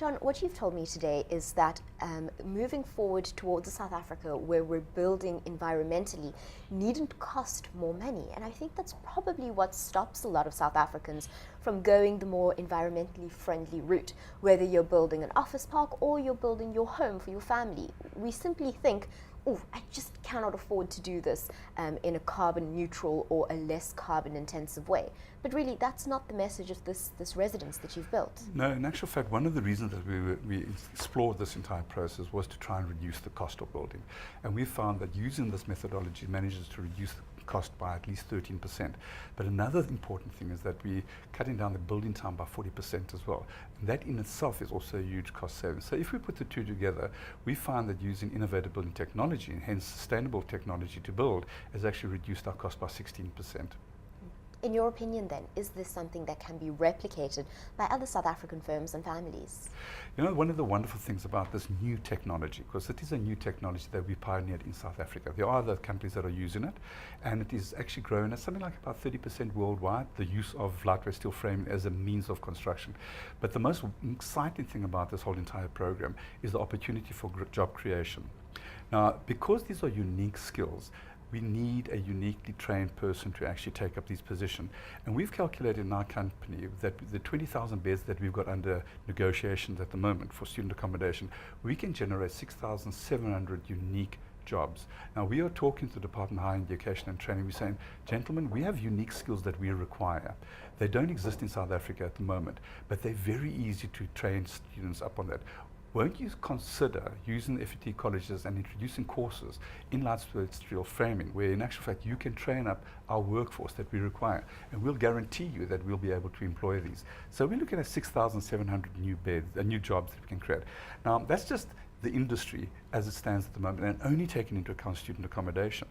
John, what you've told me today is that moving forward towards a South Africa where we're building environmentally needn't cost more money. And I think that's probably what stops a lot of South Africans from going the more environmentally friendly route, whether you're building an office park or you're building your home for your family. We simply think, oh, I just cannot afford to do this in a carbon neutral or a less carbon intensive way. But really, that's not the message of this residence that you've built. No, in actual fact, one of the reasons that we explored this entire process was to try and reduce the cost of building. And we found that using this methodology manages to reduce the cost by at least 13%. But another important thing is that we're cutting down the building time by 40% as well. And that in itself is also a huge cost saving. So if we put the two together, we find that using innovative building technology, and hence sustainable technology to build, has actually reduced our cost by 16%. In your opinion then, is this something that can be replicated by other South African firms and families? You know, one of the wonderful things about this new technology, because it is a new technology that we pioneered in South Africa. There are other companies that are using it, and it is actually growing at something like about 30% worldwide, the use of lightweight steel framing as a means of construction. But the most exciting thing about this whole entire program is the opportunity for job creation. Now, because these are unique skills, we need a uniquely trained person to actually take up these positions. And we've calculated in our company that the 20,000 beds that we've got under negotiations at the moment for student accommodation, we can generate 6,700 unique jobs. Now, we are talking to the Department of Higher Education and Training. We're saying, gentlemen, we have unique skills that we require. They don't exist in South Africa at the moment, but they're very easy to train students up on that. Won't you consider using the FET colleges and introducing courses in lightweight steel framing, where in actual fact you can train up our workforce that we require, and we'll guarantee you that we'll be able to employ these. So we're looking at 6,700 new beds, new jobs that we can create. Now, that's just the industry as it stands at the moment, and only taking into account student accommodation.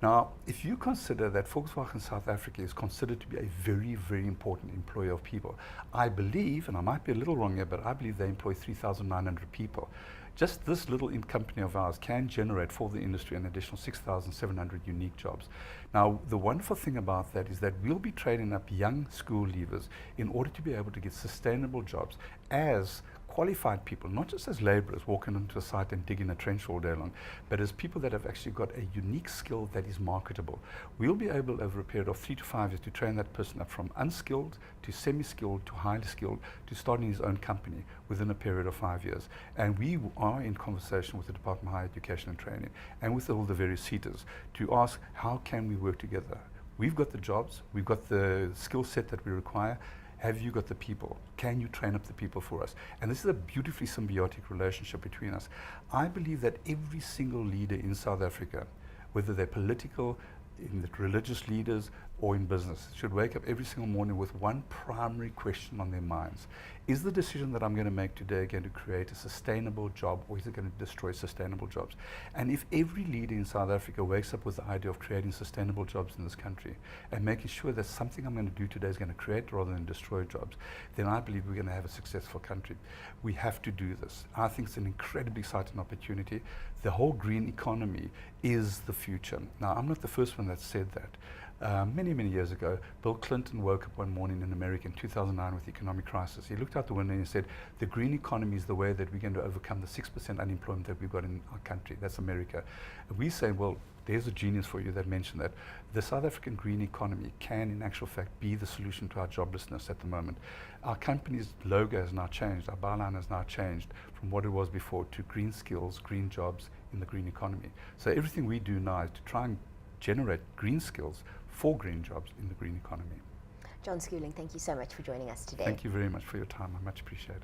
Now, if you consider that Volkswagen South Africa is considered to be a very, very important employer of people, I believe, and I might be a little wrong here, but I believe they employ 3,900 people. Just this little company of ours can generate for the industry an additional 6,700 unique jobs. Now, the wonderful thing about that is that we'll be training up young school leavers in order to be able to get sustainable jobs as qualified people, not just as laborers walking into a site and digging a trench all day long, but as people that have actually got a unique skill that is marketable. We'll be able over a period of 3 to 5 years to train that person up from unskilled to semi-skilled to highly skilled to starting his own company within a period of 5 years. And we are in conversation with the Department of Higher Education and Training and with all the various seaters to ask, how can we work together? We've got the jobs, we've got the skill set that we require. Have you got the people? Can you train up the people for us? And this is a beautifully symbiotic relationship between us. I believe that every single leader in South Africa, whether they're political, in the religious leaders, or in business, should wake up every single morning with one primary question on their minds. Is the decision that I'm going to make today going to create a sustainable job, or is it going to destroy sustainable jobs? And if every leader in South Africa wakes up with the idea of creating sustainable jobs in this country and making sure that something I'm going to do today is going to create rather than destroy jobs, then I believe we're going to have a successful country. We have to do this. I think it's an incredibly exciting opportunity. The whole green economy is the future. Now, I'm not the first one that said that. Many, many years ago, Bill Clinton woke up one morning in America in 2009 with the economic crisis. He looked out the window and he said, the green economy is the way that we're going to overcome the 6% unemployment that we've got in our country. That's America. And we say, well, there's a genius for you that mentioned that. The South African green economy can, in actual fact, be the solution to our joblessness at the moment. Our company's logo has now changed. Our byline has now changed from what it was before to green skills, green jobs in the green economy. So everything we do now is to try and generate green skills for green jobs in the green economy. John Schooling, thank you so much for joining us today. Thank you very much for your time. I much appreciate it.